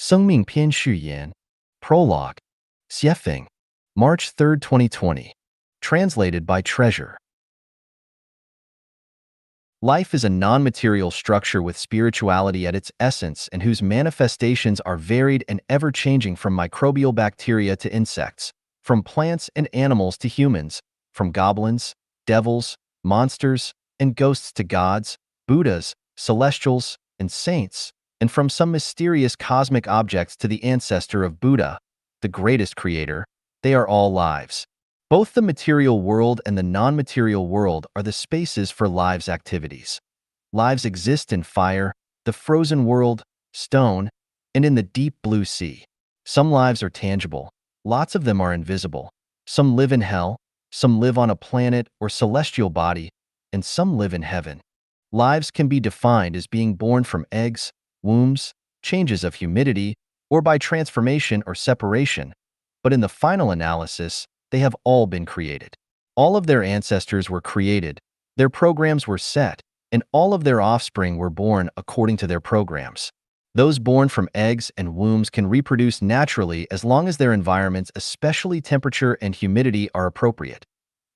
生命篇序言 Prologue Xiefeng March 3, 2020 Translated by Treasure. Life is a non-material structure with spirituality at its essence and whose manifestations are varied and ever-changing, from microbial bacteria to insects, from plants and animals to humans, from goblins, devils, monsters, and ghosts to gods, Buddhas, celestials, and saints, and from some mysterious cosmic objects to the ancestor of Buddha, the greatest creator. They are all lives. Both the material world and the non-material world are the spaces for lives' activities. Lives exist in fire, the frozen world, stone, and in the deep blue sea. Some lives are tangible. Lots of them are invisible. Some live in hell, some live on a planet or celestial body, and some live in heaven. Lives can be defined as being born from eggs, wombs, changes of humidity, or by transformation or separation. But in the final analysis, they have all been created. All of their ancestors were created, their programs were set, and all of their offspring were born according to their programs. Those born from eggs and wombs can reproduce naturally as long as their environments, especially temperature and humidity, are appropriate.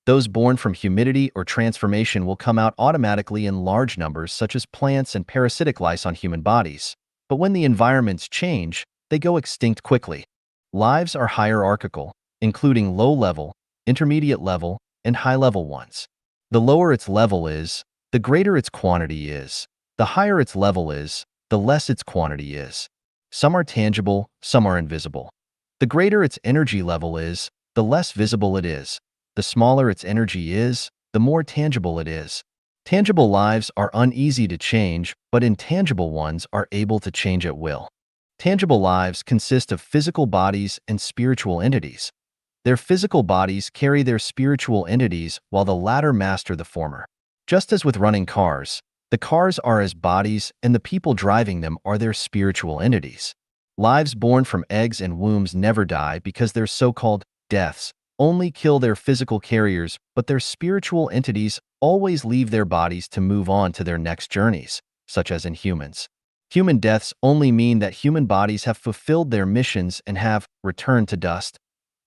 Those born from humidity or transformation will come out automatically in large numbers, such as plants and parasitic lice on human bodies. But when the environments change, they go extinct quickly. Lives are hierarchical, including low-level, intermediate-level, and high-level ones. The lower its level is, the greater its quantity is. The higher its level is, the less its quantity is. Some are tangible, some are invisible. The greater its energy level is, the less visible it is. The smaller its energy is, the more tangible it is. Tangible lives are uneasy to change, but intangible ones are able to change at will. Tangible lives consist of physical bodies and spiritual entities. Their physical bodies carry their spiritual entities, while the latter master the former. Just as with running cars, the cars are as bodies and the people driving them are their spiritual entities. Lives born from eggs and wombs never die because their so-called deaths only kill their physical carriers, but their spiritual entities always leave their bodies to move on to their next journeys, such as in humans. Human deaths only mean that human bodies have fulfilled their missions and have returned to dust.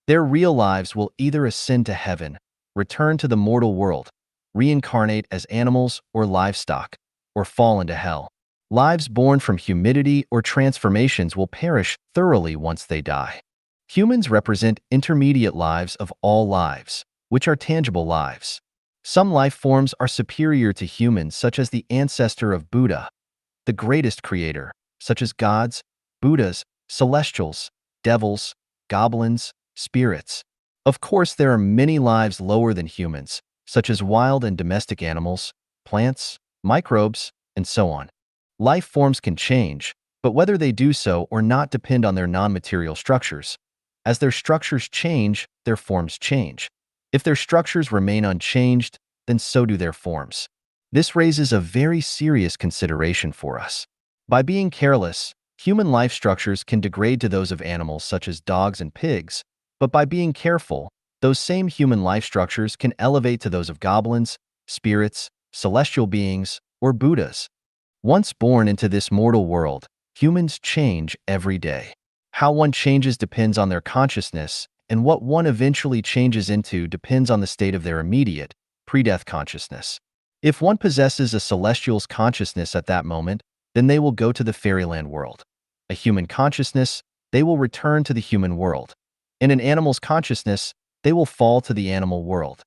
Their real lives will either ascend to heaven, return to the mortal world, reincarnate as animals or livestock, or fall into hell. Lives born from humidity or transformations will perish thoroughly once they die. Humans represent intermediate lives of all lives, which are tangible lives. Some life forms are superior to humans, such as the ancestor of Buddha, the greatest creator, such as gods, Buddhas, celestials, devils, goblins, spirits. Of course, there are many lives lower than humans, such as wild and domestic animals, plants, microbes, and so on. Life forms can change, but whether they do so or not depend on their non-material structures. As their structures change, their forms change. If their structures remain unchanged, then so do their forms. This raises a very serious consideration for us. By being careless, human life structures can degrade to those of animals such as dogs and pigs, but by being careful, those same human life structures can elevate to those of goblins, spirits, celestial beings, or Buddhas. Once born into this mortal world, humans change every day. How one changes depends on their consciousness, and what one eventually changes into depends on the state of their immediate, pre-death consciousness. If one possesses a celestial's consciousness at that moment, then they will go to the fairyland world. A human consciousness, they will return to the human world. In an animal's consciousness, they will fall to the animal world.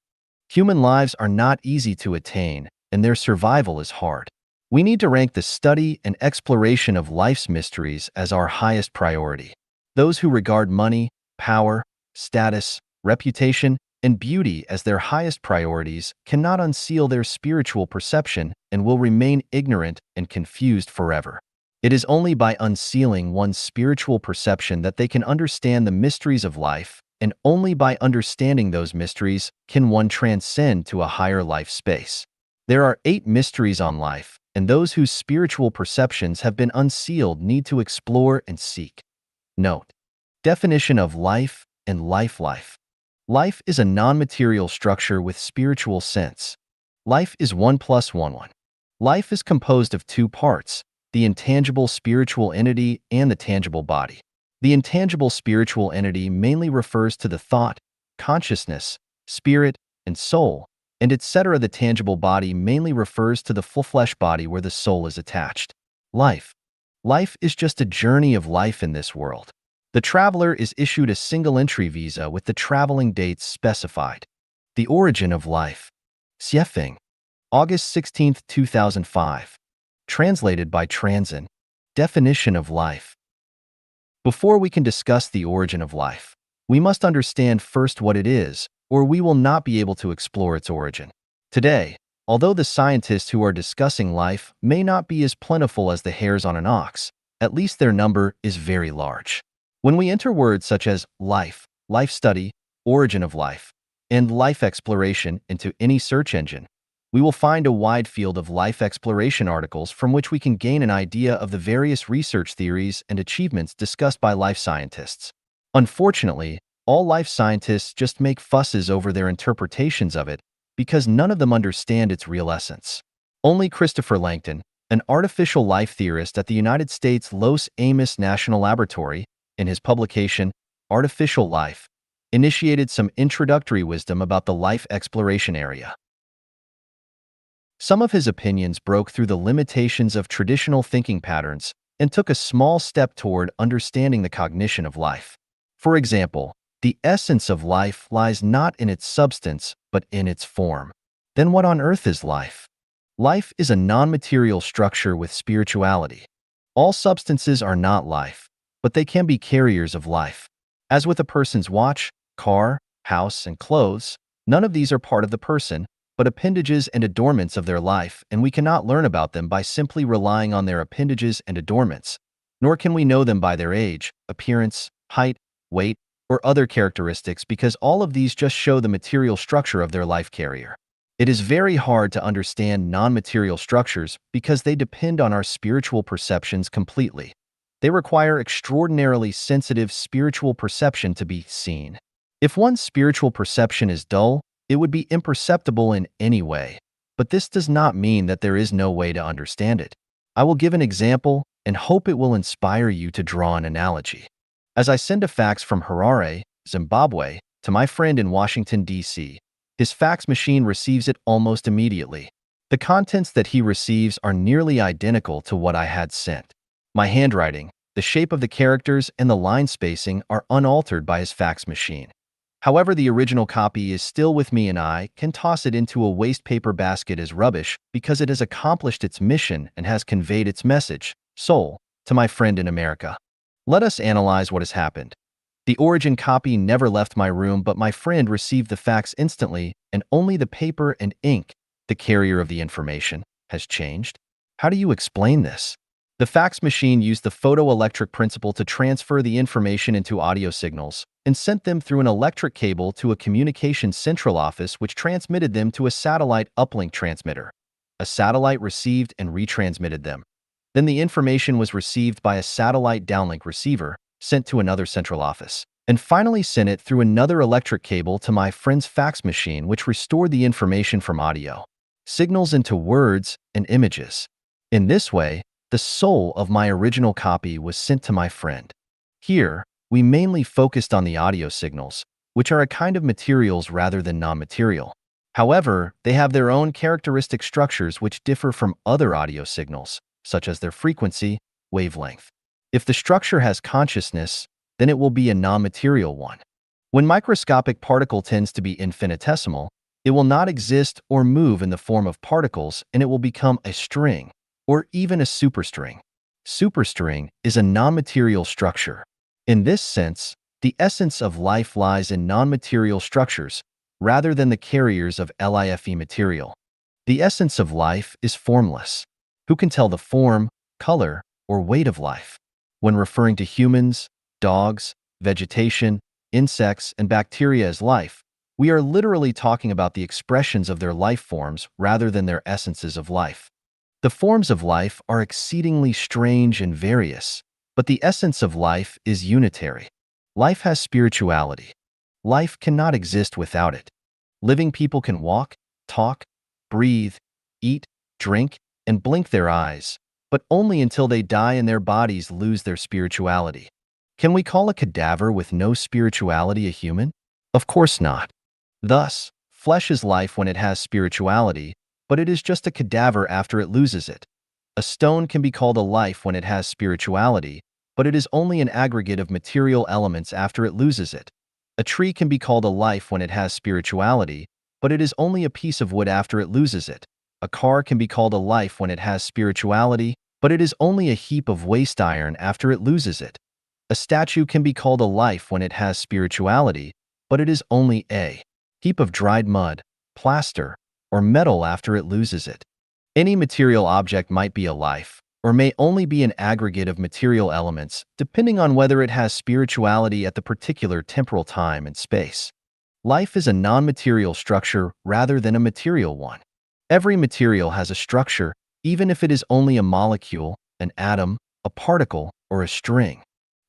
Human lives are not easy to attain, and their survival is hard. We need to rank the study and exploration of life's mysteries as our highest priority. Those who regard money, power, status, reputation, and beauty as their highest priorities cannot unseal their spiritual perception and will remain ignorant and confused forever. It is only by unsealing one's spiritual perception that they can understand the mysteries of life, and only by understanding those mysteries can one transcend to a higher life space. There are 8 mysteries on life, and those whose spiritual perceptions have been unsealed need to explore and seek. Note: definition of life and life. Life is a non-material structure with spiritual sense. Life is 1 plus 1 1. Life is composed of 2 parts, the intangible spiritual entity, and the tangible body. The intangible spiritual entity mainly refers to the thought, consciousness, spirit, and soul, and etc. The tangible body mainly refers to the full flesh body where the soul is attached. Life. Life is just a journey of life in this world. The traveler is issued a single entry visa with the traveling dates specified. The origin of life. Xiefeng. August 16, 2005. Translated by Transin. Definition of life. Before we can discuss the origin of life, we must understand first what it is, or we will not be able to explore its origin. Today, although the scientists who are discussing life may not be as plentiful as the hairs on an ox, at least their number is very large. When we enter words such as life, life study, origin of life, and life exploration into any search engine, we will find a wide field of life exploration articles from which we can gain an idea of the various research theories and achievements discussed by life scientists. Unfortunately, all life scientists just make fusses over their interpretations of it because none of them understand its real essence. Only Christopher Langton, an artificial life theorist at the United States Los Alamos National Laboratory, in his publication, Artificial Life, initiated some introductory wisdom about the life exploration area. Some of his opinions broke through the limitations of traditional thinking patterns and took a small step toward understanding the cognition of life. For example, the essence of life lies not in its substance, but in its form. Then what on earth is life? Life is a non-material structure with spirituality. All substances are not life, but they can be carriers of life. As with a person's watch, car, house, and clothes, none of these are part of the person, but appendages and adornments of their life, and we cannot learn about them by simply relying on their appendages and adornments, nor can we know them by their age, appearance, height, weight, or other characteristics because all of these just show the material structure of their life carrier. It is very hard to understand non-material structures because they depend on our spiritual perceptions completely. They require extraordinarily sensitive spiritual perception to be seen. If one's spiritual perception is dull, it would be imperceptible in any way, but this does not mean that there is no way to understand it. I will give an example and hope it will inspire you to draw an analogy. As I send a fax from Harare, Zimbabwe, to my friend in Washington, D.C., his fax machine receives it almost immediately. The contents that he receives are nearly identical to what I had sent. My handwriting, the shape of the characters, and the line spacing are unaltered by his fax machine. However, the original copy is still with me and I can toss it into a waste paper basket as rubbish because it has accomplished its mission and has conveyed its message, soul, to my friend in America. Let us analyze what has happened. The origin copy never left my room, but my friend received the fax instantly, and only the paper and ink, the carrier of the information, has changed. How do you explain this? The fax machine used the photoelectric principle to transfer the information into audio signals and sent them through an electric cable to a communications central office which transmitted them to a satellite uplink transmitter. A satellite received and retransmitted them. Then the information was received by a satellite downlink receiver, sent to another central office, and finally sent it through another electric cable to my friend's fax machine which restored the information from audio signals into words and images. In this way, the soul of my original copy was sent to my friend. Here, we mainly focused on the audio signals, which are a kind of materials rather than non-material. However, they have their own characteristic structures which differ from other audio signals, such as their frequency, wavelength. If the structure has consciousness, then it will be a non-material one. When microscopic particle tends to be infinitesimal, it will not exist or move in the form of particles, and it will become a string, or even a superstring. Superstring is a non-material structure. In this sense, the essence of life lies in non-material structures rather than the carriers of life material. The essence of life is formless. Who can tell the form, color, or weight of life? When referring to humans, dogs, vegetation, insects, and bacteria as life, we are literally talking about the expressions of their life forms rather than their essences of life. The forms of life are exceedingly strange and various, but the essence of life is unitary. Life has spirituality. Life cannot exist without it. Living people can walk, talk, breathe, eat, drink, and blink their eyes, but only until they die and their bodies lose their spirituality. Can we call a cadaver with no spirituality a human? Of course not. Thus, flesh is life when it has spirituality, but it is just a cadaver after it loses it. A stone can be called a life when it has spirituality, but it is only an aggregate of material elements after it loses it. A tree can be called a life when it has spirituality, but it is only a piece of wood after it loses it. A car can be called a life when it has spirituality, but it is only a heap of waste iron after it loses it. A statue can be called a life when it has spirituality, but it is only a heap of dried mud, plaster, or metal after it loses it. Any material object might be a life, or may only be an aggregate of material elements, depending on whether it has spirituality at the particular temporal time and space. Life is a non-material structure rather than a material one. Every material has a structure, even if it is only a molecule, an atom, a particle, or a string.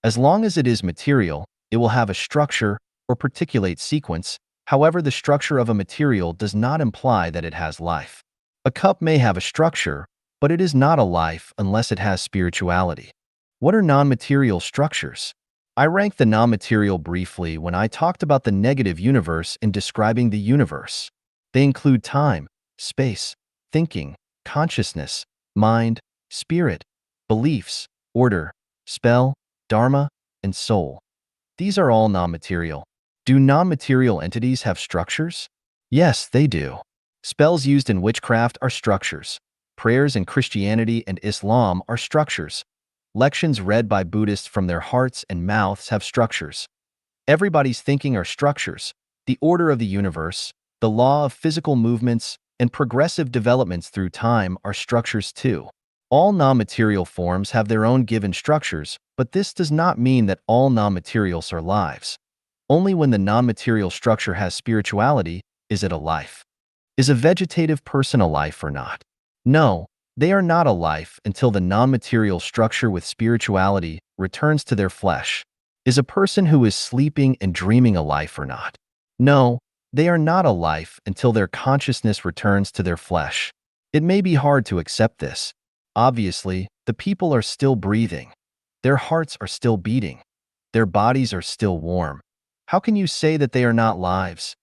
As long as it is material, it will have a structure or particulate sequence. However, the structure of a material does not imply that it has life. A cup may have a structure, but it is not a life unless it has spirituality. What are non-material structures? I ranked the non-material briefly when I talked about the negative universe in describing the universe. They include time, space, thinking, consciousness, mind, spirit, beliefs, order, spell, dharma, and soul. These are all non-material. Do non-material entities have structures? Yes, they do. Spells used in witchcraft are structures. Prayers in Christianity and Islam are structures. Lections read by Buddhists from their hearts and mouths have structures. Everybody's thinking are structures. The order of the universe, the law of physical movements, and progressive developments through time are structures too. All non-material forms have their own given structures, but this does not mean that all non-materials are lives. Only when the non-material structure has spirituality is it a life. Is a vegetative person a life or not? No, they are not a life until the non-material structure with spirituality returns to their flesh. Is a person who is sleeping and dreaming a life or not? No, they are not a life until their consciousness returns to their flesh. It may be hard to accept this. Obviously, the people are still breathing. Their hearts are still beating. Their bodies are still warm. How can you say that they are not lives?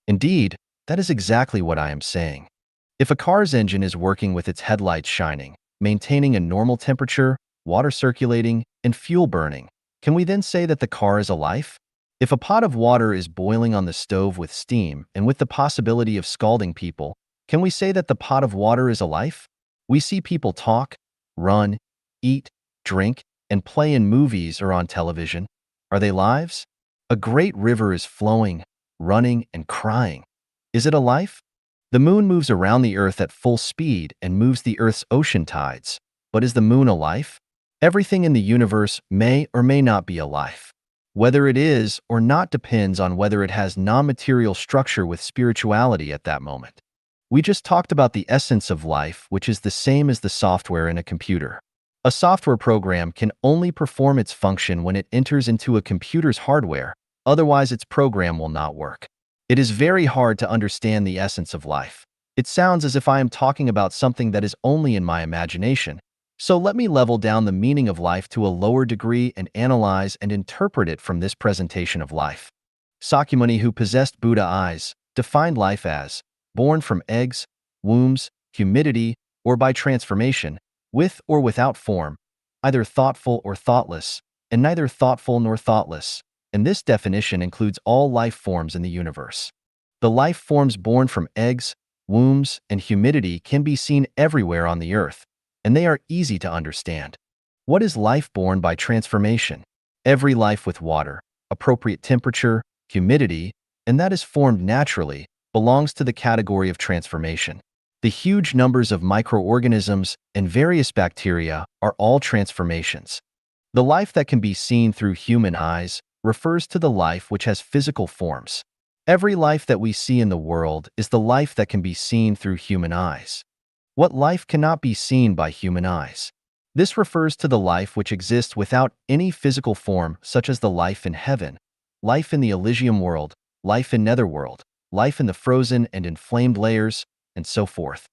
Indeed, that is exactly what I am saying. If a car's engine is working with its headlights shining, maintaining a normal temperature, water circulating, and fuel burning, can we then say that the car is a life? If a pot of water is boiling on the stove with steam and with the possibility of scalding people, can we say that the pot of water is a life? We see people talk, run, eat, drink, and play in movies or on television. Are they lives? A great river is flowing, running, and crying. Is it a life? The moon moves around the Earth at full speed and moves the Earth's ocean tides. But is the moon a life? Everything in the universe may or may not be a life. Whether it is or not depends on whether it has non-material structure with spirituality at that moment. We just talked about the essence of life, which is the same as the software in a computer. A software program can only perform its function when it enters into a computer's hardware, otherwise its program will not work. It is very hard to understand the essence of life. It sounds as if I am talking about something that is only in my imagination. So let me level down the meaning of life to a lower degree and analyze and interpret it from this presentation of life. Sakyamuni, who possessed Buddha eyes, defined life as born from eggs, wombs, humidity, or by transformation, with or without form, either thoughtful or thoughtless, and neither thoughtful nor thoughtless. And this definition includes all life forms in the universe. The life forms born from eggs, wombs, and humidity can be seen everywhere on the earth, and they are easy to understand. What is life born by transformation? Every life with water, appropriate temperature, humidity, and that is formed naturally, belongs to the category of transformation. The huge numbers of microorganisms and various bacteria are all transformations. The life that can be seen through human eyes refers to the life which has physical forms. Every life that we see in the world is the life that can be seen through human eyes. What life cannot be seen by human eyes? This refers to the life which exists without any physical form, such as the life in heaven, life in the Elysium world, life in netherworld, life in the frozen and inflamed layers, and so forth.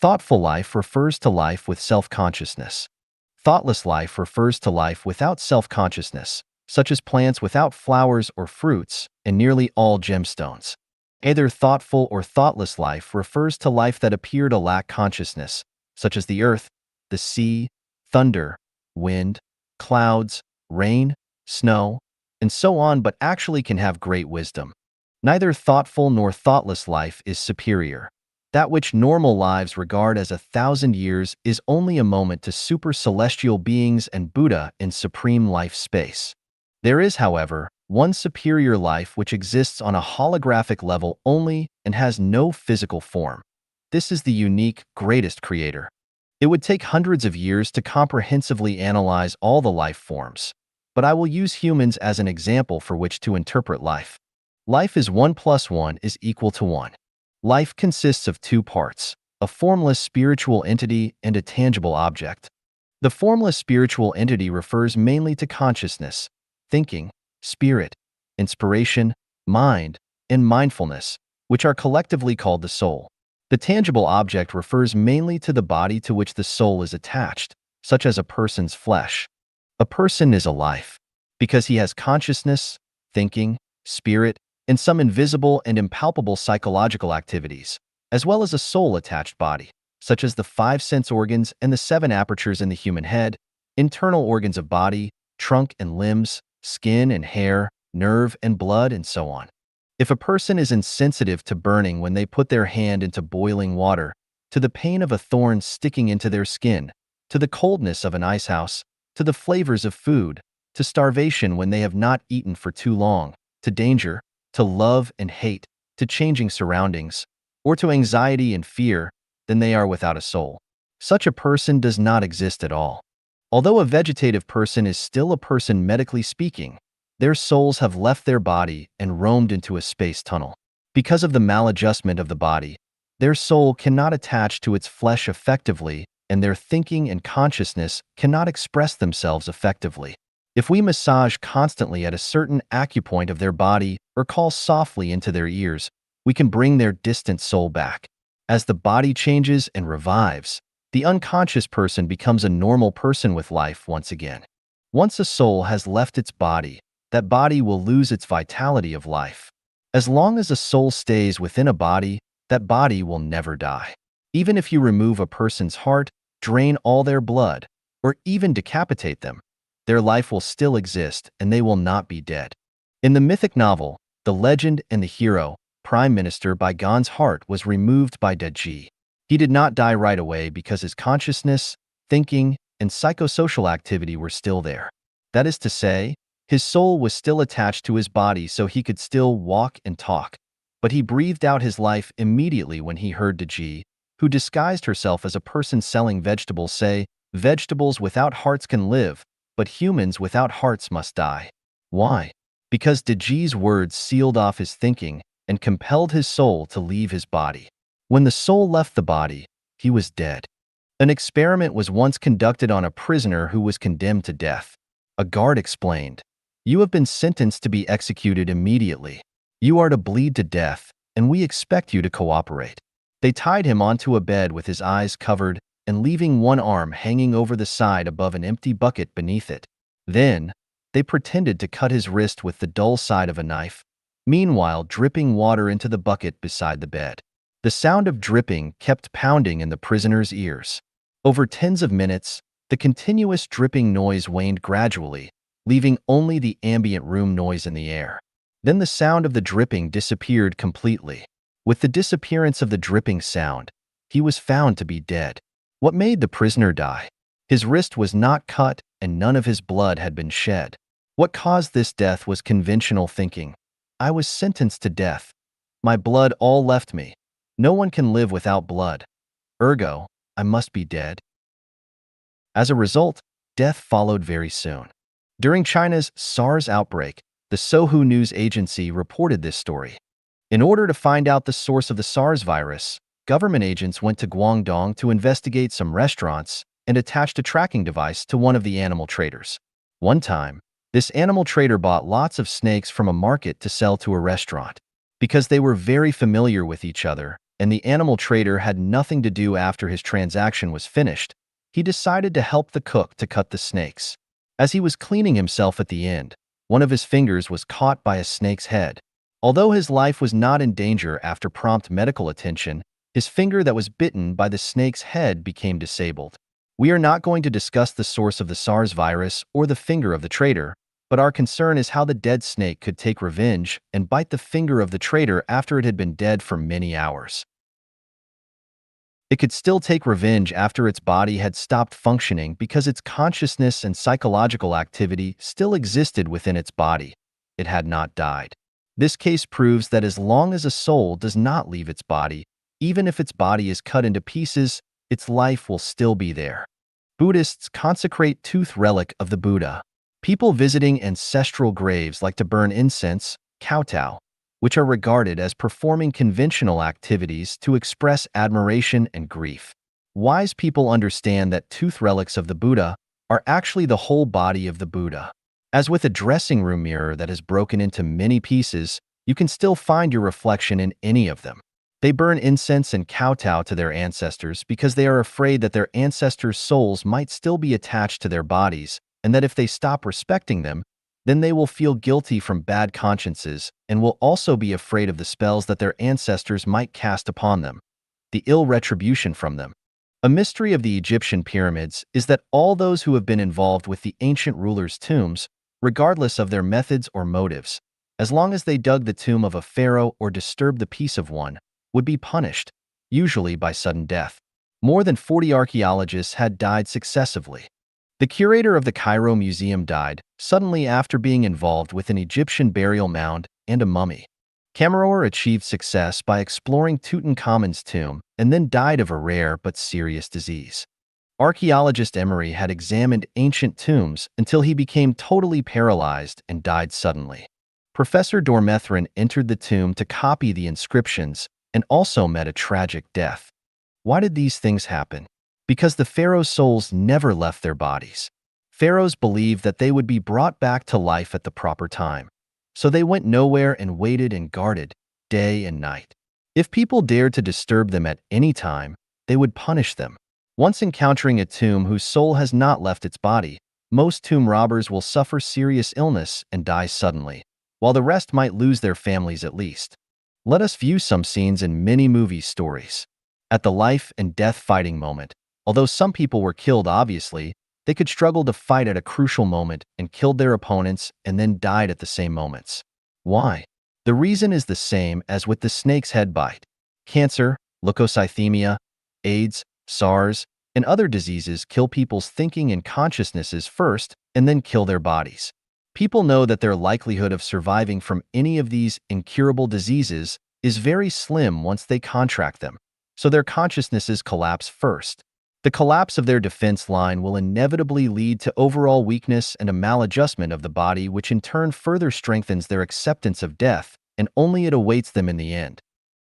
Thoughtful life refers to life with self-consciousness. Thoughtless life refers to life without self-consciousness, such as plants without flowers or fruits, and nearly all gemstones. Either thoughtful or thoughtless life refers to life that appear to lack consciousness, such as the earth, the sea, thunder, wind, clouds, rain, snow, and so on, but actually can have great wisdom. Neither thoughtful nor thoughtless life is superior. That which normal lives regard as 1,000 years is only a moment to super celestial beings and Buddha in supreme life space. There is, however, one superior life which exists on a holographic level only and has no physical form. This is the unique, greatest creator. It would take hundreds of years to comprehensively analyze all the life forms, but I will use humans as an example for which to interpret life. Life is 1 plus 1 is equal to 1. Life consists of two parts, a formless spiritual entity and a tangible object. The formless spiritual entity refers mainly to consciousness, thinking, spirit, inspiration, mind, and mindfulness, which are collectively called the soul. The tangible object refers mainly to the body to which the soul is attached, such as a person's flesh. A person is a life because he has consciousness, thinking, spirit, and some invisible and impalpable psychological activities, as well as a soul-attached body, such as the 5 sense organs and the 7 apertures in the human head, internal organs of body, trunk and limbs, skin and hair, nerve and blood, and so on. If a person is insensitive to burning when they put their hand into boiling water, to the pain of a thorn sticking into their skin, to the coldness of an icehouse, to the flavors of food, to starvation when they have not eaten for too long, to danger, to love and hate, to changing surroundings, or to anxiety and fear, then they are without a soul. Such a person does not exist at all. Although a vegetative person is still a person medically speaking, their souls have left their body and roamed into a space tunnel. Because of the maladjustment of the body, their soul cannot attach to its flesh effectively, and their thinking and consciousness cannot express themselves effectively. If we massage constantly at a certain acupoint of their body or call softly into their ears, we can bring their distant soul back. As the body changes and revives, the unconscious person becomes a normal person with life once again. Once a soul has left its body, that body will lose its vitality of life. As long as a soul stays within a body, that body will never die. Even if you remove a person's heart, drain all their blood, or even decapitate them, their life will still exist and they will not be dead. In the mythic novel, The Legend and the Hero, Prime Minister Baigon's heart was removed by Deji. He did not die right away because his consciousness, thinking, and psychosocial activity were still there. That is to say, his soul was still attached to his body so he could still walk and talk, but he breathed out his life immediately when he heard Deji, who disguised herself as a person selling vegetables, say, "Vegetables without hearts can live, but humans without hearts must die." Why? Because Deji's words sealed off his thinking and compelled his soul to leave his body. When the soul left the body, he was dead. An experiment was once conducted on a prisoner who was condemned to death. A guard explained, "You have been sentenced to be executed immediately. You are to bleed to death, and we expect you to cooperate." They tied him onto a bed with his eyes covered and leaving one arm hanging over the side above an empty bucket beneath it. Then, they pretended to cut his wrist with the dull side of a knife, meanwhile dripping water into the bucket beside the bed. The sound of dripping kept pounding in the prisoner's ears. Over tens of minutes, the continuous dripping noise waned gradually, leaving only the ambient room noise in the air. Then the sound of the dripping disappeared completely. With the disappearance of the dripping sound, he was found to be dead. What made the prisoner die? His wrist was not cut and none of his blood had been shed. What caused this death was conventional thinking. I was sentenced to death. My blood all left me. No one can live without blood. Ergo, I must be dead. As a result, death followed very soon. During China's SARS outbreak, the Sohu News Agency reported this story. In order to find out the source of the SARS virus, government agents went to Guangdong to investigate some restaurants and attached a tracking device to one of the animal traders. One time, this animal trader bought lots of snakes from a market to sell to a restaurant. Because they were very familiar with each other, and the animal trader had nothing to do after his transaction was finished, he decided to help the cook to cut the snakes. As he was cleaning himself at the end, one of his fingers was caught by a snake's head. Although his life was not in danger after prompt medical attention, his finger that was bitten by the snake's head became disabled. We are not going to discuss the source of the SARS virus or the finger of the trader, but our concern is how the dead snake could take revenge and bite the finger of the trader after it had been dead for many hours. It could still take revenge after its body had stopped functioning because its consciousness and psychological activity still existed within its body. It had not died. This case proves that as long as a soul does not leave its body, even if its body is cut into pieces, its life will still be there. Buddhists consecrate tooth relic of the Buddha. People visiting ancestral graves like to burn incense, kowtow, which are regarded as performing conventional activities to express admiration and grief. Wise people understand that tooth relics of the Buddha are actually the whole body of the Buddha. As with a dressing room mirror that is broken into many pieces, you can still find your reflection in any of them. They burn incense and kowtow to their ancestors because they are afraid that their ancestors' souls might still be attached to their bodies, and that if they stop respecting them, then they will feel guilty from bad consciences and will also be afraid of the spells that their ancestors might cast upon them, the ill retribution from them. A mystery of the Egyptian pyramids is that all those who have been involved with the ancient rulers' tombs, regardless of their methods or motives, as long as they dug the tomb of a pharaoh or disturbed the peace of one, would be punished, usually by sudden death. More than 40 archaeologists had died successively. The curator of the Cairo Museum died suddenly after being involved with an Egyptian burial mound and a mummy. Kammerer achieved success by exploring Tutankhamun's tomb and then died of a rare but serious disease. Archaeologist Emery had examined ancient tombs until he became totally paralyzed and died suddenly. Professor Dormethrin entered the tomb to copy the inscriptions and also met a tragic death. Why did these things happen? Because the pharaoh's souls never left their bodies. Pharaohs believed that they would be brought back to life at the proper time. So they went nowhere and waited and guarded, day and night. If people dared to disturb them at any time, they would punish them. Once encountering a tomb whose soul has not left its body, most tomb robbers will suffer serious illness and die suddenly, while the rest might lose their families at least. Let us view some scenes in many movie stories. At the life and death fighting moment, although some people were killed obviously, they could struggle to fight at a crucial moment and killed their opponents and then died at the same moments. Why? The reason is the same as with the snake's head bite. Cancer, leukocythemia, AIDS, SARS, and other diseases kill people's thinking and consciousnesses first and then kill their bodies. People know that their likelihood of surviving from any of these incurable diseases is very slim once they contract them, so their consciousnesses collapse first. The collapse of their defense line will inevitably lead to overall weakness and a maladjustment of the body, which in turn further strengthens their acceptance of death, and only it awaits them in the end.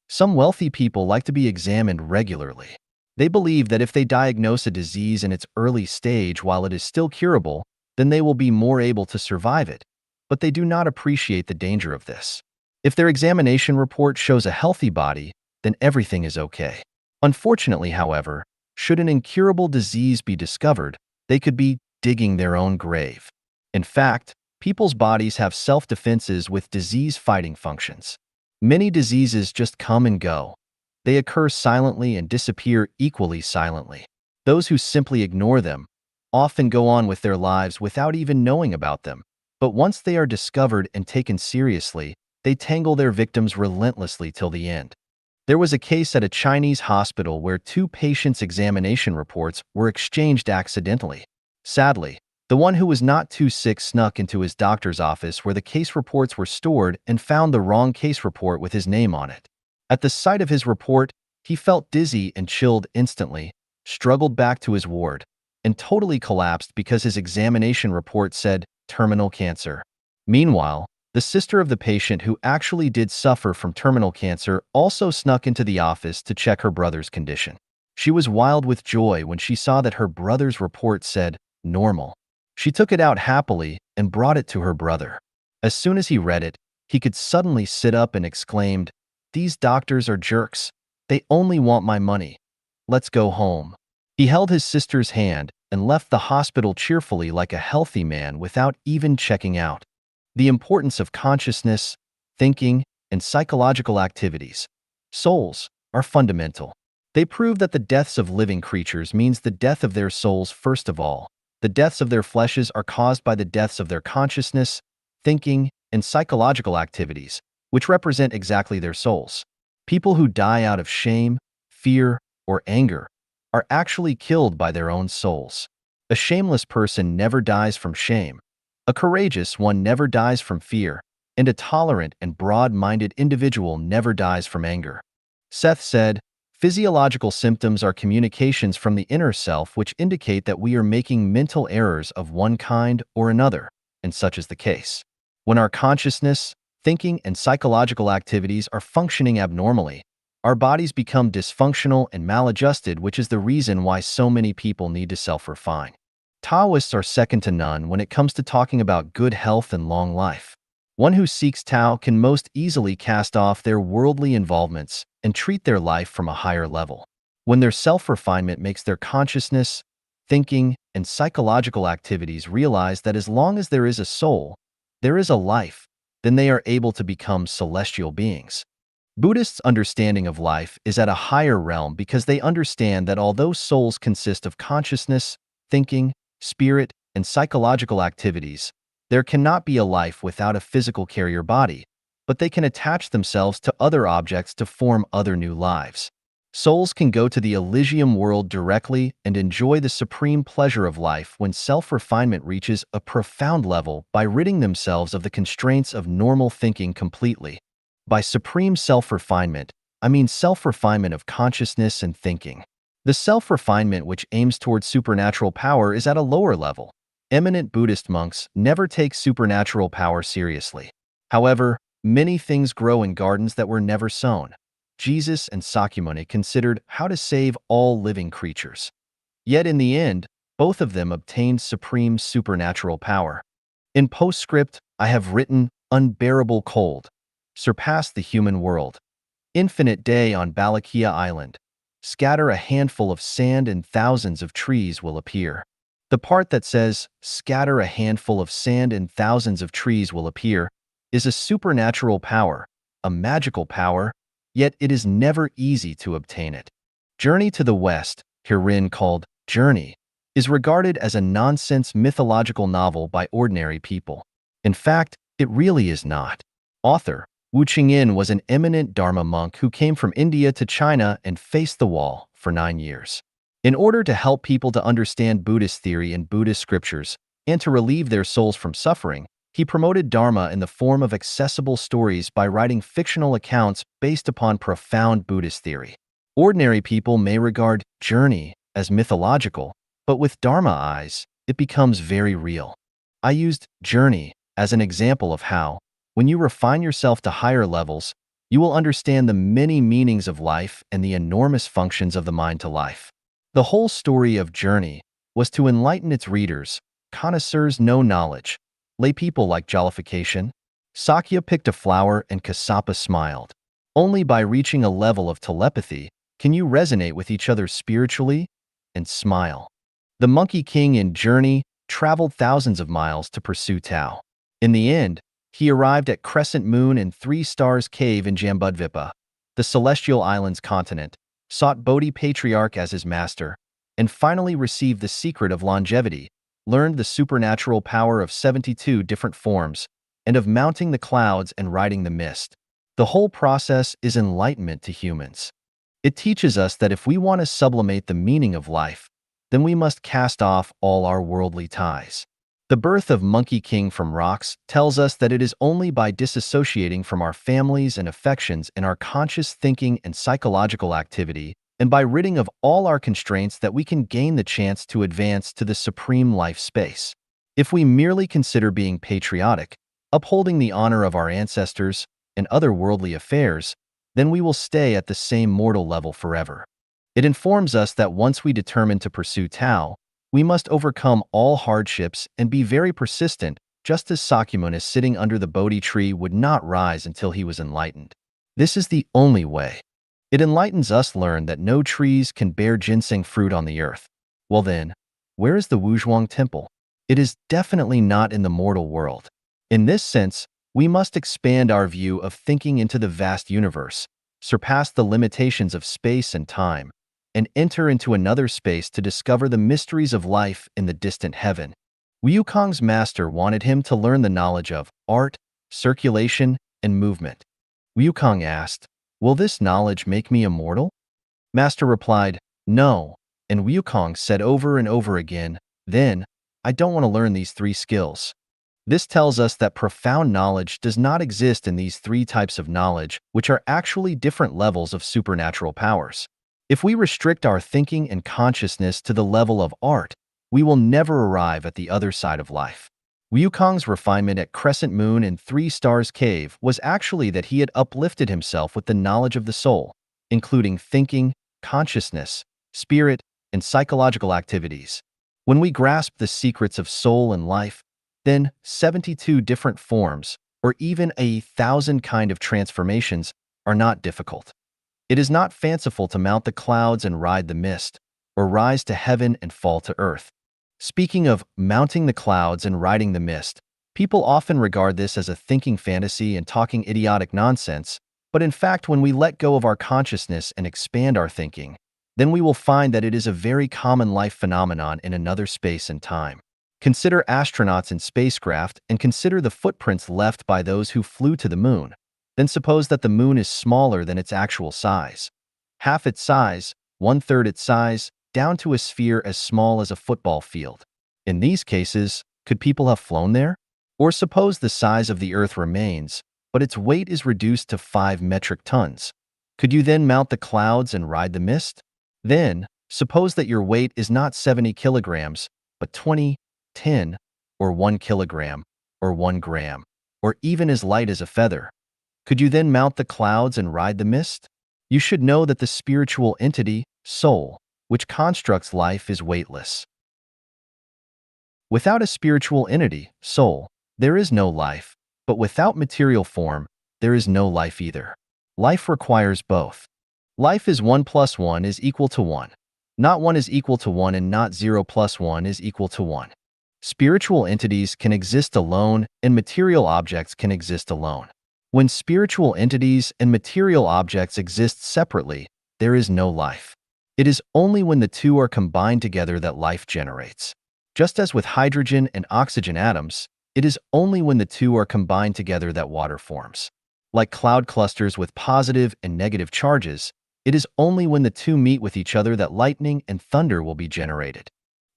Some wealthy people like to be examined regularly. They believe that if they diagnose a disease in its early stage while it is still curable, then they will be more able to survive it, but they do not appreciate the danger of this. If their examination report shows a healthy body, then everything is okay. Unfortunately, however, should an incurable disease be discovered, they could be digging their own grave. In fact, people's bodies have self-defenses with disease-fighting functions. Many diseases just come and go. They occur silently and disappear equally silently. Those who simply ignore them often go on with their lives without even knowing about them. But once they are discovered and taken seriously, they tangle their victims relentlessly till the end. There was a case at a Chinese hospital where two patients' examination reports were exchanged accidentally. Sadly, the one who was not too sick snuck into his doctor's office where the case reports were stored and found the wrong case report with his name on it. At the sight of his report, he felt dizzy and chilled instantly, struggled back to his ward, and totally collapsed because his examination report said terminal cancer. Meanwhile, the sister of the patient who actually did suffer from terminal cancer also snuck into the office to check her brother's condition. She was wild with joy when she saw that her brother's report said normal. She took it out happily and brought it to her brother. As soon as he read it, he could suddenly sit up and exclaimed, "These doctors are jerks. They only want my money. Let's go home." He held his sister's hand and left the hospital cheerfully like a healthy man without even checking out. The importance of consciousness, thinking, and psychological activities. Souls are fundamental. They prove that the deaths of living creatures means the death of their souls first of all. The deaths of their fleshes are caused by the deaths of their consciousness, thinking, and psychological activities, which represent exactly their souls. People who die out of shame, fear, or anger are actually killed by their own souls. A shameless person never dies from shame. A courageous one never dies from fear, and a tolerant and broad-minded individual never dies from anger. Seth said, "Physiological symptoms are communications from the inner self which indicate that we are making mental errors of one kind or another, and such is the case. When our consciousness, thinking, and psychological activities are functioning abnormally, our bodies become dysfunctional and maladjusted, which is the reason why so many people need to self-refine." Taoists are second to none when it comes to talking about good health and long life. One who seeks Tao can most easily cast off their worldly involvements and treat their life from a higher level. When their self-refinement makes their consciousness, thinking, and psychological activities realize that as long as there is a soul, there is a life, then they are able to become celestial beings. Buddhists' understanding of life is at a higher realm because they understand that although souls consist of consciousness, thinking, spirit, and psychological activities, there cannot be a life without a physical carrier body, but they can attach themselves to other objects to form other new lives. Souls can go to the Elysium world directly and enjoy the supreme pleasure of life when self-refinement reaches a profound level by ridding themselves of the constraints of normal thinking completely. By supreme self-refinement, I mean self-refinement of consciousness and thinking. The self-refinement which aims towards supernatural power is at a lower level. Eminent Buddhist monks never take supernatural power seriously. However, many things grow in gardens that were never sown. Jesus and Sakyamuni considered how to save all living creatures. Yet in the end, both of them obtained supreme supernatural power. In postscript, I have written, "Unbearable cold. Surpass the human world. Infinite day on Balakia Island. Scatter a handful of sand and thousands of trees will appear." The part that says, "Scatter a handful of sand and thousands of trees will appear," is a supernatural power, a magical power, yet it is never easy to obtain it. Journey to the West, herein called Journey, is regarded as a nonsense mythological novel by ordinary people. In fact, it really is not. Author Wu Qingyin was an eminent Dharma monk who came from India to China and faced the wall for 9 years. In order to help people to understand Buddhist theory and Buddhist scriptures, and to relieve their souls from suffering, he promoted Dharma in the form of accessible stories by writing fictional accounts based upon profound Buddhist theory. Ordinary people may regard Journey as mythological, but with Dharma eyes, it becomes very real. I used Journey as an example of how, when you refine yourself to higher levels, you will understand the many meanings of life and the enormous functions of the mind to life. The whole story of Journey was to enlighten its readers. Connoisseurs know knowledge. Lay people like jollification. Sakya picked a flower and Kassapa smiled. Only by reaching a level of telepathy can you resonate with each other spiritually and smile. The Monkey King in Journey traveled thousands of miles to pursue Tao. In the end, he arrived at Crescent Moon and Three Stars Cave in Jambudvipa, the Celestial Islands continent, sought Bodhi Patriarch as his master, and finally received the secret of longevity, learned the supernatural power of 72 different forms, and of mounting the clouds and riding the mist. The whole process is enlightenment to humans. It teaches us that if we want to sublimate the meaning of life, then we must cast off all our worldly ties. The birth of Monkey King from rocks tells us that it is only by disassociating from our families and affections in our conscious thinking and psychological activity, and by ridding of all our constraints that we can gain the chance to advance to the supreme life space. If we merely consider being patriotic, upholding the honor of our ancestors, and other worldly affairs, then we will stay at the same mortal level forever. It informs us that once we determine to pursue Tao, we must overcome all hardships and be very persistent, just as Sakyamuni sitting under the Bodhi tree would not rise until he was enlightened. This is the only way. It enlightens us learn that no trees can bear ginseng fruit on the earth. Well then, where is the Wuzhuang temple? It is definitely not in the mortal world. In this sense, we must expand our view of thinking into the vast universe, surpass the limitations of space and time, and enter into another space to discover the mysteries of life in the distant heaven. Wukong's master wanted him to learn the knowledge of art, circulation, and movement. Wukong asked, "Will this knowledge make me immortal?" Master replied, "No," and Wukong said over and over again, "Then, I don't want to learn these three skills." This tells us that profound knowledge does not exist in these three types of knowledge, which are actually different levels of supernatural powers. If we restrict our thinking and consciousness to the level of art, we will never arrive at the other side of life. Wukong's refinement at Crescent Moon and Three Stars Cave was actually that he had uplifted himself with the knowledge of the soul, including thinking, consciousness, spirit, and psychological activities. When we grasp the secrets of soul and life, then 72 different forms, or even 1,000 kind of transformations, are not difficult. It is not fanciful to mount the clouds and ride the mist, or rise to heaven and fall to earth. Speaking of mounting the clouds and riding the mist, people often regard this as a thinking fantasy and talking idiotic nonsense, but in fact, when we let go of our consciousness and expand our thinking, then we will find that it is a very common life phenomenon in another space and time. Consider astronauts in spacecraft and consider the footprints left by those who flew to the moon. Then suppose that the moon is smaller than its actual size. Half its size, one-third its size, down to a sphere as small as a football field. In these cases, could people have flown there? Or suppose the size of the Earth remains, but its weight is reduced to 5 metric tons. Could you then mount the clouds and ride the mist? Then, suppose that your weight is not 70 kilograms, but 20, 10, or 1 kilogram, or 1 gram, or even as light as a feather. Could you then mount the clouds and ride the mist? You should know that the spiritual entity, soul, which constructs life is weightless. Without a spiritual entity, soul, there is no life, but without material form, there is no life either. Life requires both. Life is 1 plus 1 is equal to 1. Not 1 is equal to 1 and not 0 plus 1 is equal to 1. Spiritual entities can exist alone and material objects can exist alone. When spiritual entities and material objects exist separately, there is no life. It is only when the two are combined together that life generates. Just as with hydrogen and oxygen atoms, it is only when the two are combined together that water forms. Like cloud clusters with positive and negative charges, it is only when the two meet with each other that lightning and thunder will be generated.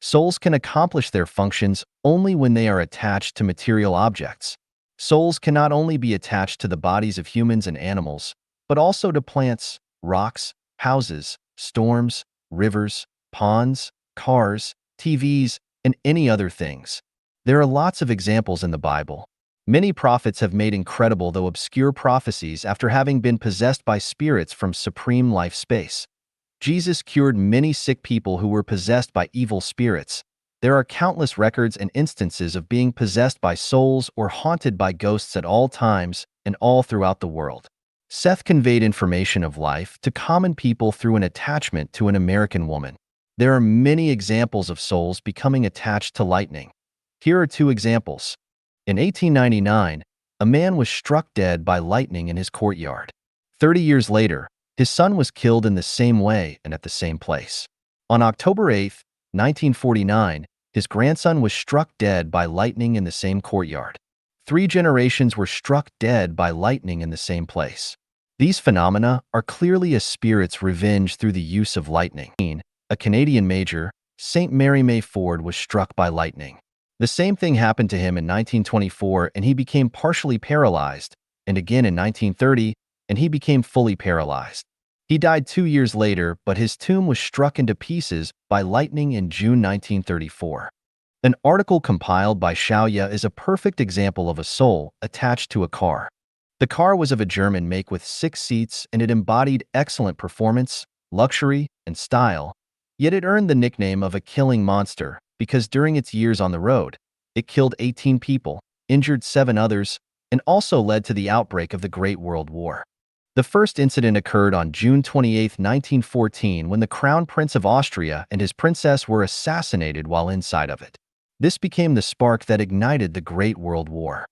Souls can accomplish their functions only when they are attached to material objects. Souls can not only be attached to the bodies of humans and animals, but also to plants, rocks, houses, storms, rivers, ponds, cars, TVs, and any other things. There are lots of examples in the Bible. Many prophets have made incredible though obscure prophecies after having been possessed by spirits from supreme life space. Jesus cured many sick people who were possessed by evil spirits. There are countless records and instances of being possessed by souls or haunted by ghosts at all times and all throughout the world. Seth conveyed information of life to common people through an attachment to an American woman. There are many examples of souls becoming attached to lightning. Here are 2 examples. In 1899, a man was struck dead by lightning in his courtyard. 30 years later, his son was killed in the same way and at the same place. On October 8, 1949, his grandson was struck dead by lightning in the same courtyard. 3 generations were struck dead by lightning in the same place. These phenomena are clearly a spirit's revenge through the use of lightning. A Canadian major, St. Mary May Ford, was struck by lightning. The same thing happened to him in 1924 and he became partially paralyzed, and again in 1930 and he became fully paralyzed. He died 2 years later, but his tomb was struck into pieces by lightning in June 1934. An article compiled by Xiaoya is a perfect example of a soul attached to a car. The car was of a German make with 6 seats and it embodied excellent performance, luxury, and style, yet it earned the nickname of a killing monster because during its years on the road, it killed 18 people, injured 7 others, and also led to the outbreak of the Great World War. The first incident occurred on June 28, 1914, when the Crown Prince of Austria and his princess were assassinated while inside of it. This became the spark that ignited the Great World War.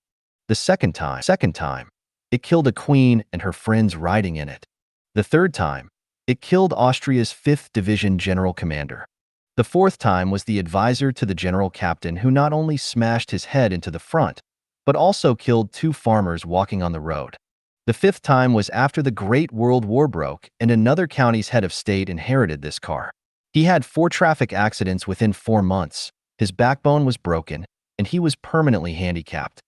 The second time, it killed a queen and her friends riding in it. The third time, it killed Austria's 5th Division general commander. The fourth time was the advisor to the general captain, who not only smashed his head into the front, but also killed 2 farmers walking on the road. The fifth time was after the Great World War broke and another county's head of state inherited this car. He had 4 traffic accidents within 4 months, his backbone was broken, and he was permanently handicapped.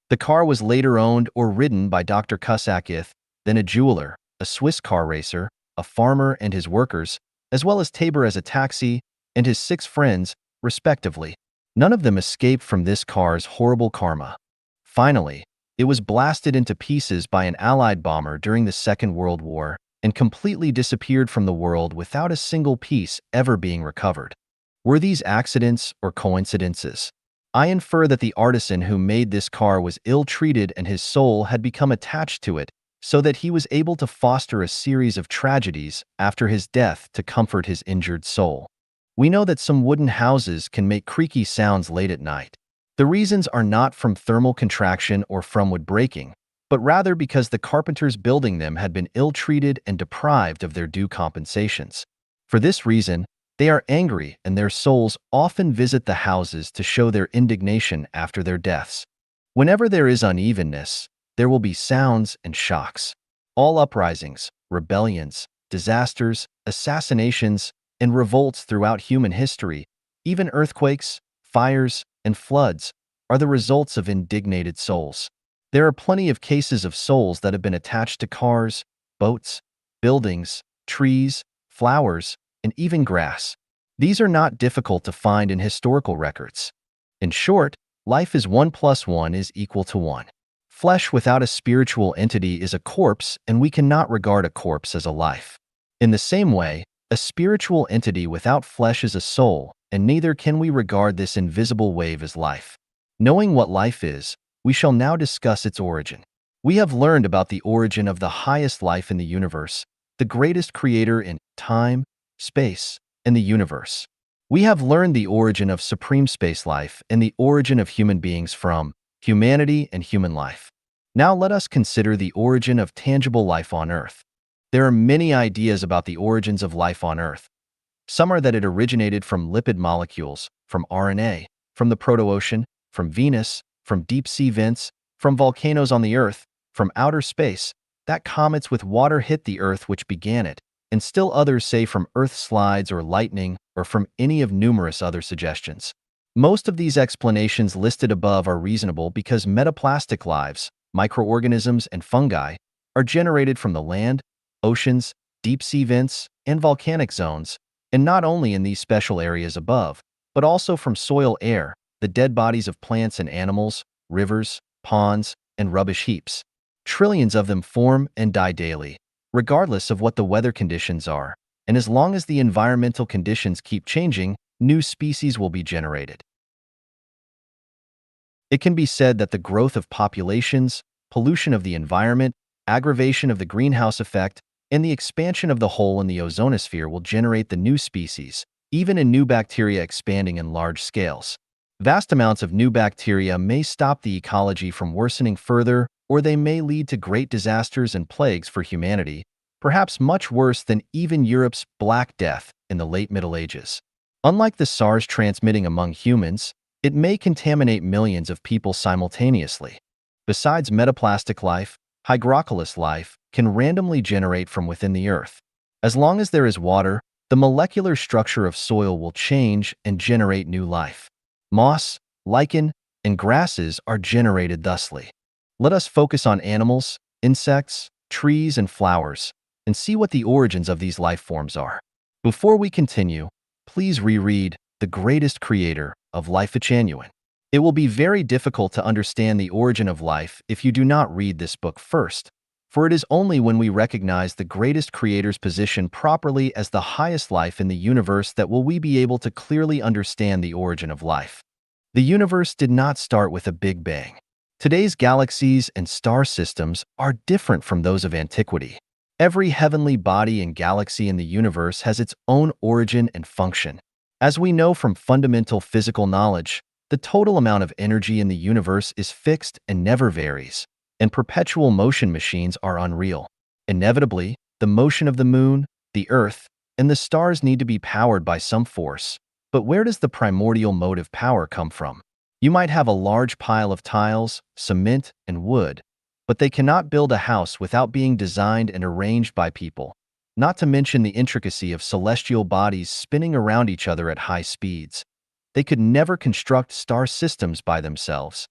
The car was later owned or ridden by Dr. Kusakith, then a jeweler, a Swiss car racer, a farmer and his workers, as well as Tabor as a taxi, and his 6 friends, respectively. None of them escaped from this car's horrible karma. Finally, it was blasted into pieces by an Allied bomber during the Second World War and completely disappeared from the world without a single piece ever being recovered. Were these accidents or coincidences? I infer that the artisan who made this car was ill-treated and his soul had become attached to it, so that he was able to foster a series of tragedies after his death to comfort his injured soul. We know that some wooden houses can make creaky sounds late at night. The reasons are not from thermal contraction or from wood breaking, but rather because the carpenters building them had been ill-treated and deprived of their due compensations. For this reason, they are angry and their souls often visit the houses to show their indignation after their deaths. Whenever there is unevenness, there will be sounds and shocks. All uprisings, rebellions, disasters, assassinations, and revolts throughout human history, even earthquakes, fires, and floods, are the results of indignated souls. There are plenty of cases of souls that have been attached to cars, boats, buildings, trees, flowers, and even grass. These are not difficult to find in historical records. In short, life is 1 + 1 is equal to 1. Flesh without a spiritual entity is a corpse, and we cannot regard a corpse as a life. In the same way, a spiritual entity without flesh is a soul, and neither can we regard this invisible wave as life. Knowing what life is, we shall now discuss its origin. We have learned about the origin of the highest life in the universe, the greatest creator in time, space, and the universe. We have learned the origin of supreme space life and the origin of human beings from humanity and human life. Now let us consider the origin of tangible life on Earth. There are many ideas about the origins of life on Earth. Some are that it originated from lipid molecules, from RNA, from the proto-ocean, from Venus, from deep-sea vents, from volcanoes on the Earth, from outer space, that comets with water hit the Earth which began it, and still others say from Earth slides or lightning, or from any of numerous other suggestions. Most of these explanations listed above are reasonable because metaplastic lives, microorganisms, and fungi are generated from the land, oceans, deep-sea vents, and volcanic zones, and not only in these special areas above, but also from soil air, the dead bodies of plants and animals, rivers, ponds, and rubbish heaps. Trillions of them form and die daily, regardless of what the weather conditions are, and as long as the environmental conditions keep changing, new species will be generated. It can be said that the growth of populations, pollution of the environment, aggravation of the greenhouse effect, and the expansion of the hole in the ozonosphere will generate the new species, even in new bacteria expanding in large scales. Vast amounts of new bacteria may stop the ecology from worsening further, or they may lead to great disasters and plagues for humanity, perhaps much worse than even Europe's Black Death in the late Middle Ages. Unlike the SARS transmitting among humans, it may contaminate millions of people simultaneously. Besides metaplastic life, hygroculous life can randomly generate from within the earth. As long as there is water, the molecular structure of soil will change and generate new life. Moss, lichen, and grasses are generated thusly. Let us focus on animals, insects, trees, and flowers, and see what the origins of these life forms are. Before we continue, please reread The Greatest Creator of Life Genuine. It will be very difficult to understand the origin of life if you do not read this book first, for it is only when we recognize the greatest creator's position properly as the highest life in the universe that will we be able to clearly understand the origin of life. The universe did not start with a Big Bang. Today's galaxies and star systems are different from those of antiquity. Every heavenly body and galaxy in the universe has its own origin and function. As we know from fundamental physical knowledge, the total amount of energy in the universe is fixed and never varies, and perpetual motion machines are unreal. Inevitably, the motion of the moon, the earth, and the stars need to be powered by some force. But where does the primordial motive power come from? You might have a large pile of tiles, cement, and wood, but they cannot build a house without being designed and arranged by people, not to mention the intricacy of celestial bodies spinning around each other at high speeds. They could never construct star systems by themselves.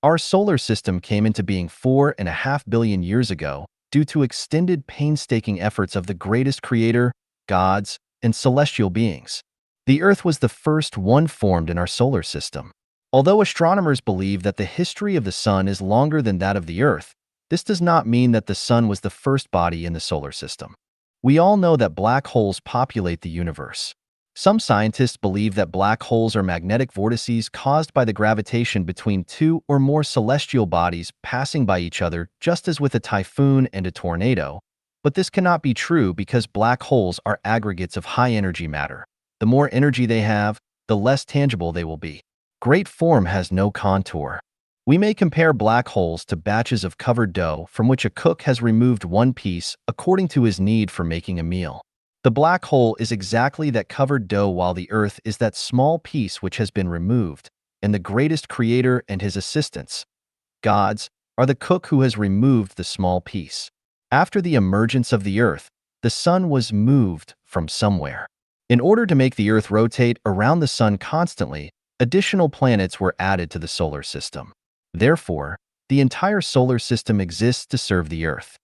Our solar system came into being 4.5 billion years ago due to extended painstaking efforts of the greatest creator, gods, and celestial beings. The Earth was the first one formed in our solar system. Although astronomers believe that the history of the Sun is longer than that of the Earth, this does not mean that the Sun was the first body in the solar system. We all know that black holes populate the universe. Some scientists believe that black holes are magnetic vortices caused by the gravitation between two or more celestial bodies passing by each other, just as with a typhoon and a tornado. But this cannot be true because black holes are aggregates of high-energy matter. The more energy they have, the less tangible they will be. Great form has no contour. We may compare black holes to batches of covered dough from which a cook has removed one piece according to his need for making a meal. The black hole is exactly that covered dough, while the Earth is that small piece which has been removed, and the greatest creator and his assistants, gods, are the cook who has removed the small piece. After the emergence of the Earth, the Sun was moved from somewhere. In order to make the Earth rotate around the Sun constantly, additional planets were added to the solar system. Therefore, the entire solar system exists to serve the Earth.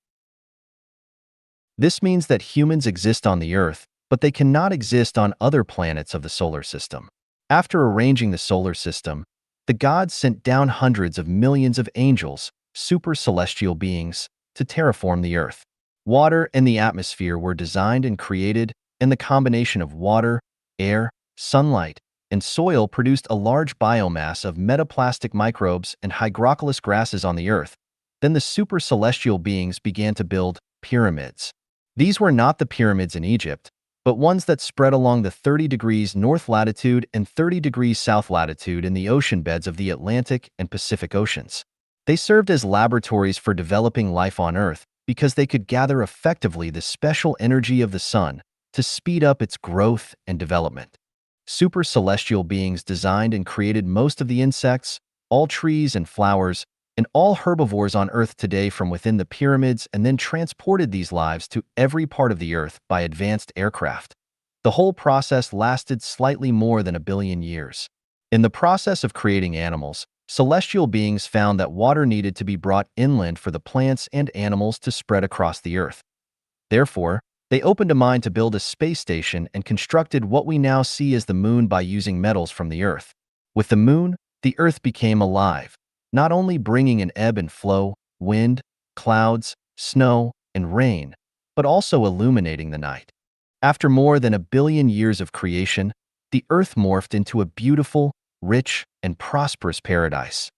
This means that humans exist on the Earth, but they cannot exist on other planets of the solar system. After arranging the solar system, the gods sent down hundreds of millions of angels, super celestial beings, to terraform the Earth. Water and the atmosphere were designed and created, and the combination of water, air, sunlight, and soil produced a large biomass of metaplastic microbes and hygrocoelous grasses on the Earth. Then the super celestial beings began to build pyramids. These were not the pyramids in Egypt, but ones that spread along the 30 degrees north latitude and 30 degrees south latitude in the ocean beds of the Atlantic and Pacific Oceans. They served as laboratories for developing life on Earth because they could gather effectively the special energy of the Sun to speed up its growth and development. Super celestial beings designed and created most of the insects, all trees and flowers, and all herbivores on Earth today from within the pyramids, and then transported these lives to every part of the Earth by advanced aircraft. The whole process lasted slightly more than 1 billion years. In the process of creating animals, celestial beings found that water needed to be brought inland for the plants and animals to spread across the Earth. Therefore, they opened a mind to build a space station and constructed what we now see as the moon by using metals from the Earth. With the moon, the Earth became alive, not only bringing an ebb and flow, wind, clouds, snow, and rain, but also illuminating the night. After more than 1 billion years of creation, the Earth morphed into a beautiful, rich, and prosperous paradise.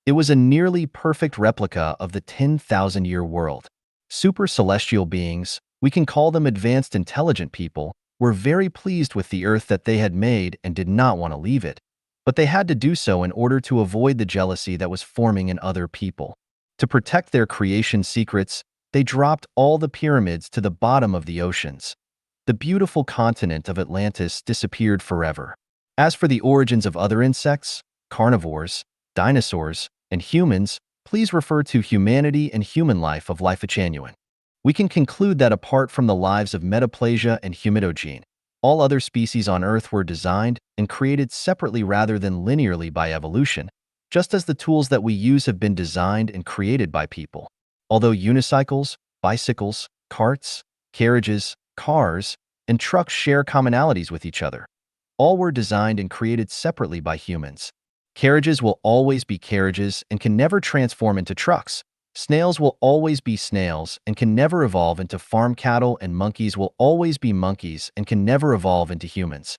It was a nearly perfect replica of the 10,000-year world. Super celestial beings, we can call them advanced intelligent people, were very pleased with the Earth that they had made and did not want to leave it. But they had to do so in order to avoid the jealousy that was forming in other people. To protect their creation secrets, they dropped all the pyramids to the bottom of the oceans. The beautiful continent of Atlantis disappeared forever. As for the origins of other insects, carnivores, dinosaurs, and humans, please refer to Humanity and Human Life of Life Genuine. We can conclude that apart from the lives of Metaplasia and Humidogene, all other species on Earth were designed and created separately rather than linearly by evolution, just as the tools that we use have been designed and created by people. Although unicycles, bicycles, carts, carriages, cars, and trucks share commonalities with each other, all were designed and created separately by humans. Carriages will always be carriages and can never transform into trucks. Snails will always be snails and can never evolve into farm cattle, and monkeys will always be monkeys and can never evolve into humans.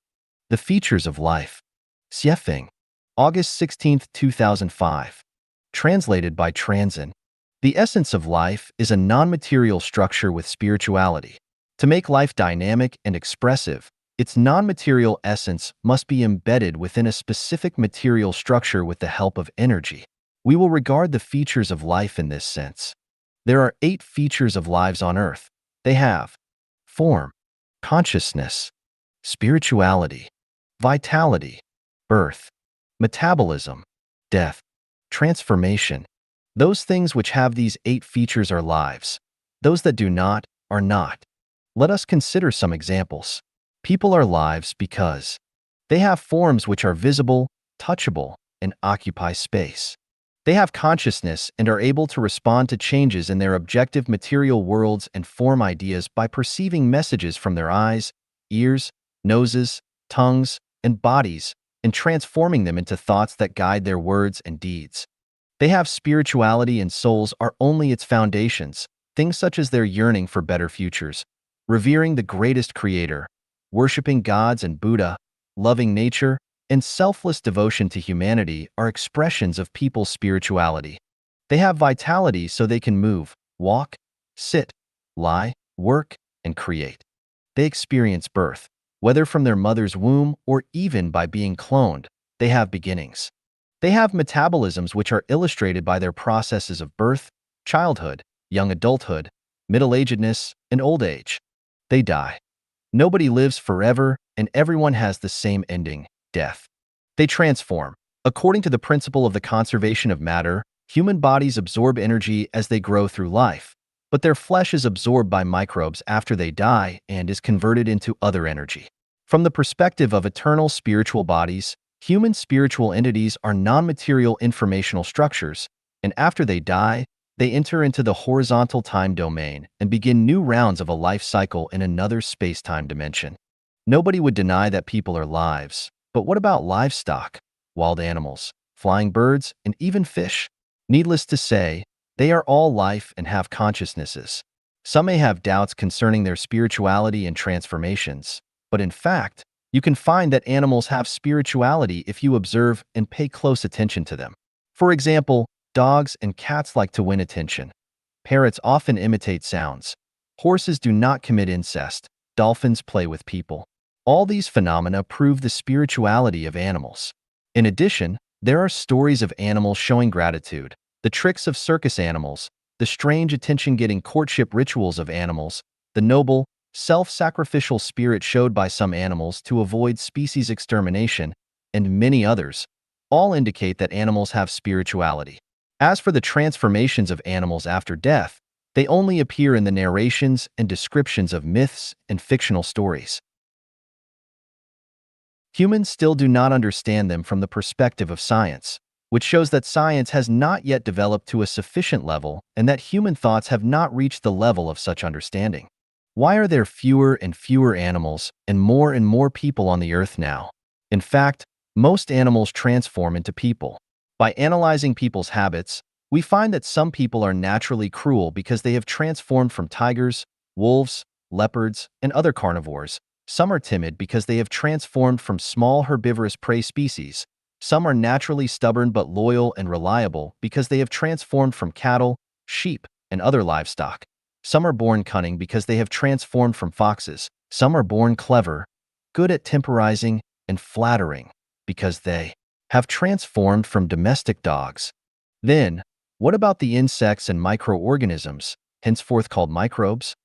The features of life. Xiefeng, August 16, 2005. Translated by Transin. The essence of life is a non-material structure with spirituality. To make life dynamic and expressive, its non-material essence must be embedded within a specific material structure with the help of energy. We will regard the features of life in this sense. There are 8 features of lives on Earth. They have form, consciousness, spirituality, vitality, birth, metabolism, death, transformation. Those things which have these 8 features are lives. Those that do not are not. Let us consider some examples. People are lives because they have forms which are visible, touchable, and occupy space. They have consciousness and are able to respond to changes in their objective material worlds and form ideas by perceiving messages from their eyes, ears, noses, tongues, and bodies, and transforming them into thoughts that guide their words and deeds. They have spirituality and souls are only its foundations, things such as their yearning for better futures, revering the greatest creator, worshiping gods and Buddha, loving nature, and selfless devotion to humanity are expressions of people's spirituality. They have vitality so they can move, walk, sit, lie, work, and create. They experience birth, whether from their mother's womb or even by being cloned. They have beginnings. They have metabolisms which are illustrated by their processes of birth, childhood, young adulthood, middle-agedness, and old age. They die. Nobody lives forever, and everyone has the same ending, death. They transform. According to the principle of the conservation of matter, human bodies absorb energy as they grow through life, but their flesh is absorbed by microbes after they die and is converted into other energy. From the perspective of eternal spiritual bodies, human spiritual entities are non-material informational structures, and after they die, they enter into the horizontal time domain and begin new rounds of a life cycle in another space-time dimension. Nobody would deny that people are lives, but what about livestock, wild animals, flying birds, and even fish? Needless to say, they are all life and have consciousnesses. Some may have doubts concerning their spirituality and transformations, but in fact, you can find that animals have spirituality if you observe and pay close attention to them. For example, dogs and cats like to win attention. Parrots often imitate sounds. Horses do not commit incest. Dolphins play with people. All these phenomena prove the spirituality of animals. In addition, there are stories of animals showing gratitude, the tricks of circus animals, the strange attention-getting courtship rituals of animals, the noble, self-sacrificial spirit showed by some animals to avoid species extermination, and many others, all indicate that animals have spirituality. As for the transformations of animals after death, they only appear in the narrations and descriptions of myths and fictional stories. Humans still do not understand them from the perspective of science, which shows that science has not yet developed to a sufficient level and that human thoughts have not reached the level of such understanding. Why are there fewer and fewer animals and more people on the earth now? In fact, most animals transform into people. By analyzing people's habits, we find that some people are naturally cruel because they have transformed from tigers, wolves, leopards, and other carnivores. Some are timid because they have transformed from small herbivorous prey species. Some are naturally stubborn but loyal and reliable because they have transformed from cattle, sheep, and other livestock. Some are born cunning because they have transformed from foxes. Some are born clever, good at temporizing, and flattering because they have transformed from domestic dogs. Then, what about the insects and microorganisms, henceforth called microbes?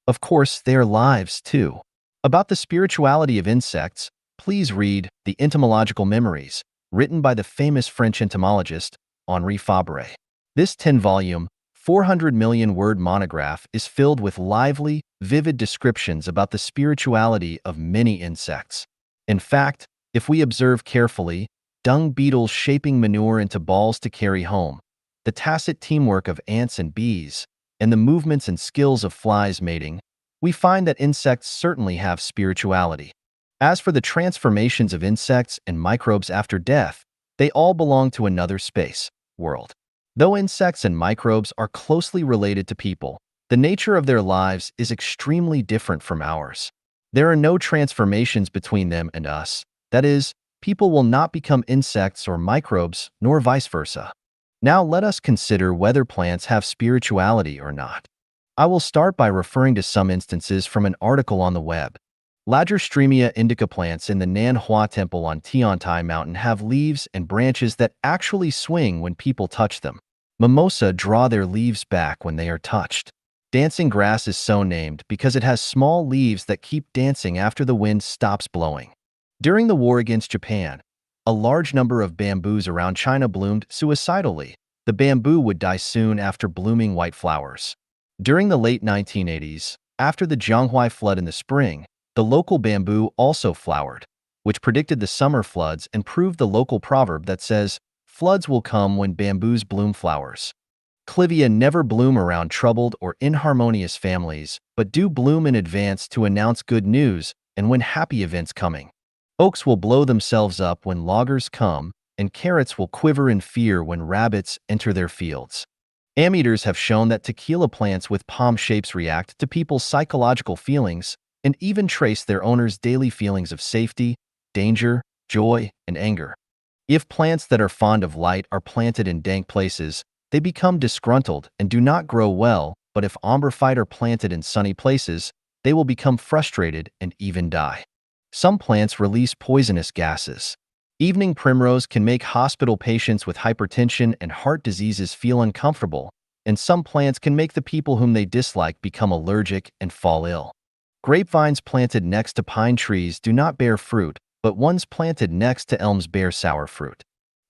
Of course, they are lives too. About the spirituality of insects, please read The Entomological Memories, written by the famous French entomologist Henri Fabre. This 10-volume, 400 million word monograph is filled with lively, vivid descriptions about the spirituality of many insects. In fact, if we observe carefully, dung beetles shaping manure into balls to carry home, the tacit teamwork of ants and bees, and the movements and skills of flies mating, we find that insects certainly have spirituality. As for the transformations of insects and microbes after death, they all belong to another space, world. Though insects and microbes are closely related to people, the nature of their lives is extremely different from ours. There are no transformations between them and us. That is, people will not become insects or microbes, nor vice versa. Now let us consider whether plants have spirituality or not. I will start by referring to some instances from an article on the web. Lagerstremia indica plants in the Nan Hua Temple on Tiantai Mountain have leaves and branches that actually swing when people touch them. Mimosa draw their leaves back when they are touched. Dancing grass is so named because it has small leaves that keep dancing after the wind stops blowing. During the war against Japan, a large number of bamboos around China bloomed suicidally. The bamboo would die soon after blooming white flowers. During the late 1980s, after the Jianghuai flood in the spring, the local bamboo also flowered, which predicted the summer floods and proved the local proverb that says, "Floods will come when bamboos bloom flowers." Clivia never bloom around troubled or inharmonious families, but do bloom in advance to announce good news and when happy events coming. Oaks will blow themselves up when loggers come, and carrots will quiver in fear when rabbits enter their fields. Ammeters have shown that tequila plants with palm shapes react to people's psychological feelings and even trace their owners' daily feelings of safety, danger, joy, and anger. If plants that are fond of light are planted in dank places, they become disgruntled and do not grow well, but if ombrophyte are planted in sunny places, they will become frustrated and even die. Some plants release poisonous gases. Evening primrose can make hospital patients with hypertension and heart diseases feel uncomfortable, and some plants can make the people whom they dislike become allergic and fall ill. Grapevines planted next to pine trees do not bear fruit, but ones planted next to elms bear sour fruit.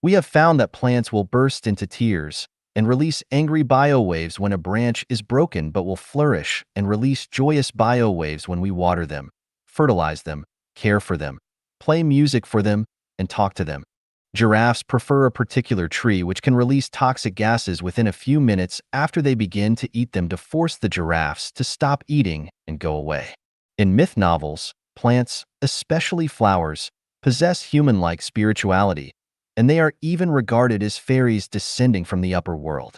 We have found that plants will burst into tears and release angry biowaves when a branch is broken, but will flourish and release joyous biowaves when we water them, fertilize them, care for them, play music for them, and talk to them. Giraffes prefer a particular tree which can release toxic gases within a few minutes after they begin to eat them to force the giraffes to stop eating and go away. In myth novels, plants, especially flowers, possess human-like spirituality, and they are even regarded as fairies descending from the upper world.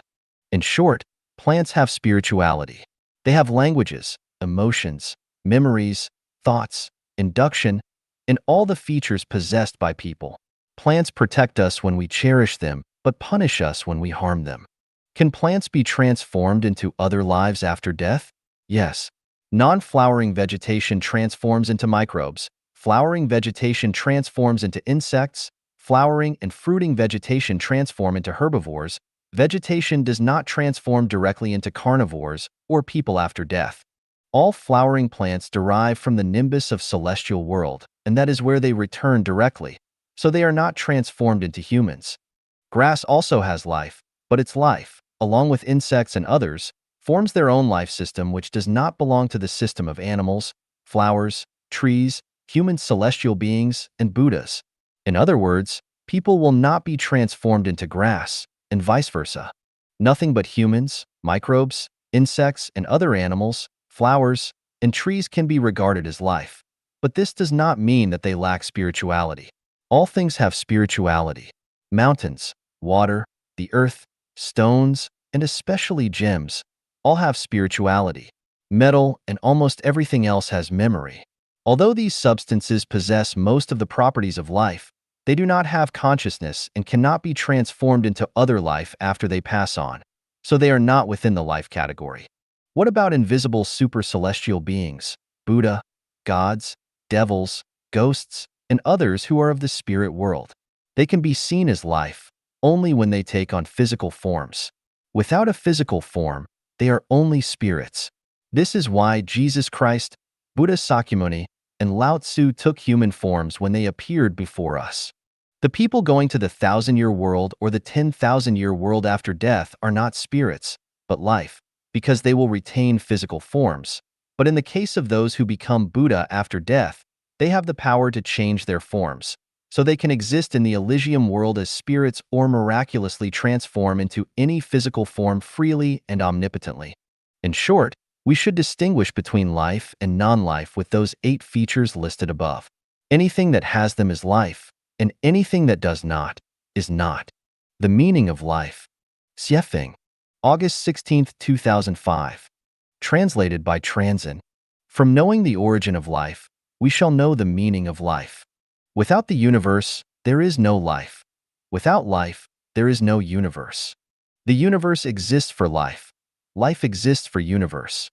In short, plants have spirituality. They have languages, emotions, memories, thoughts, induction, and all the features possessed by people. Plants protect us when we cherish them, but punish us when we harm them. Can plants be transformed into other lives after death? Yes. Non-flowering vegetation transforms into microbes. Flowering vegetation transforms into insects. Flowering and fruiting vegetation transform into herbivores. Vegetation does not transform directly into carnivores or people after death. All flowering plants derive from the nimbus of celestial world, and that is where they return directly, so they are not transformed into humans. Grass also has life, but its life, along with insects and others, forms their own life system which does not belong to the system of animals, flowers, trees, human celestial beings, and Buddhas. In other words, people will not be transformed into grass, and vice versa. Nothing but humans, microbes, insects, and other animals, flowers, and trees can be regarded as life. But this does not mean that they lack spirituality. All things have spirituality. Mountains, water, the earth, stones, and especially gems, all have spirituality. Metal and almost everything else has memory. Although these substances possess most of the properties of life, they do not have consciousness and cannot be transformed into other life after they pass on, so they are not within the life category. What about invisible super-celestial beings, Buddha, gods, devils, ghosts, and others who are of the spirit world? They can be seen as life only when they take on physical forms. Without a physical form, they are only spirits. This is why Jesus Christ, Buddha Sakyamuni, and Lao Tzu took human forms when they appeared before us. The people going to the 1,000-year world or the 10,000-year world after death are not spirits, but life, because they will retain physical forms. But in the case of those who become Buddha after death, they have the power to change their forms, so they can exist in the Elysium world as spirits or miraculously transform into any physical form freely and omnipotently. In short, we should distinguish between life and non-life with those 8 features listed above. Anything that has them is life, and anything that does not is not. The meaning of life. Xiefeng, August 16, 2005. Translated by Transin. From knowing the origin of life, we shall know the meaning of life. Without the universe, there is no life. Without life, there is no universe. The universe exists for life. Life exists for universe.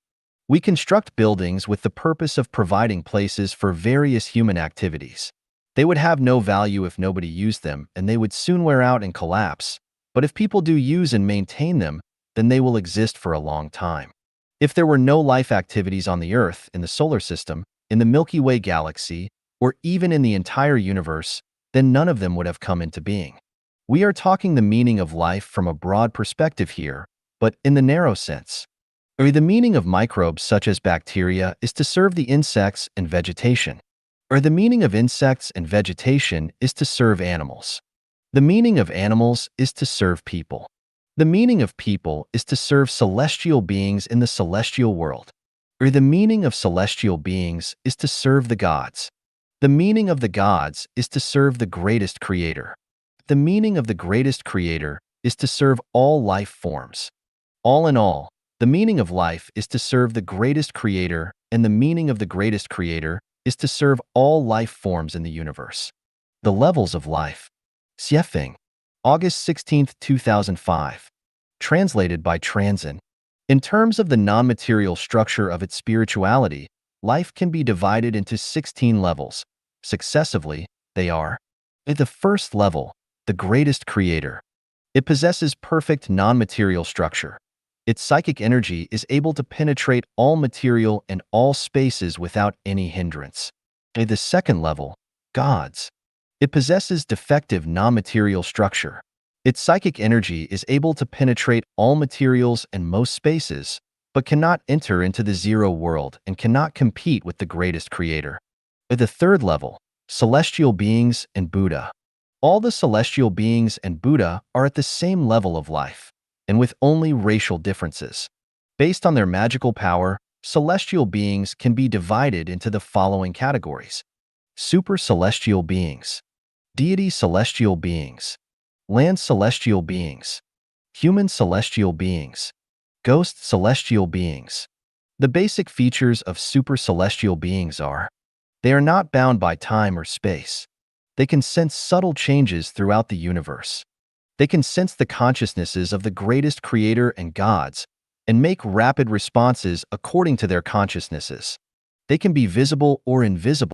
We construct buildings with the purpose of providing places for various human activities. They would have no value if nobody used them, and they would soon wear out and collapse. But if people do use and maintain them, then they will exist for a long time. If there were no life activities on the Earth, in the solar system, in the Milky Way galaxy, or even in the entire universe, then none of them would have come into being. We are talking the meaning of life from a broad perspective here, but in the narrow sense. The meaning of microbes such as bacteria is to serve the insects and vegetation. The meaning of insects and vegetation is to serve animals. The meaning of animals is to serve people. The meaning of people is to serve celestial beings in the celestial world. The meaning of celestial beings is to serve the gods. The meaning of the gods is to serve the greatest creator. The meaning of the greatest creator is to serve all life forms. All in all, the meaning of life is to serve the greatest creator, and the meaning of the greatest creator is to serve all life forms in the universe. The levels of life. Xiefeng, August 16, 2005. Translated by Transin. In terms of the non-material structure of its spirituality, life can be divided into 16 levels. Successively, they are: at the first level, the greatest creator. It possesses perfect non-material structure. Its psychic energy is able to penetrate all material and all spaces without any hindrance. At the second level, gods. It possesses defective non-material structure. Its psychic energy is able to penetrate all materials and most spaces, but cannot enter into the zero world and cannot compete with the greatest creator. At the third level, celestial beings and Buddha. All the celestial beings and Buddha are at the same level of life, and with only racial differences. Based on their magical power, celestial beings can be divided into the following categories: super celestial beings, deity celestial beings, land celestial beings, human celestial beings, ghost celestial beings. The basic features of super celestial beings are: they are not bound by time or space. They can sense subtle changes throughout the universe. They can sense the consciousnesses of the greatest creator and gods and make rapid responses according to their consciousnesses. They can be visible or invisible.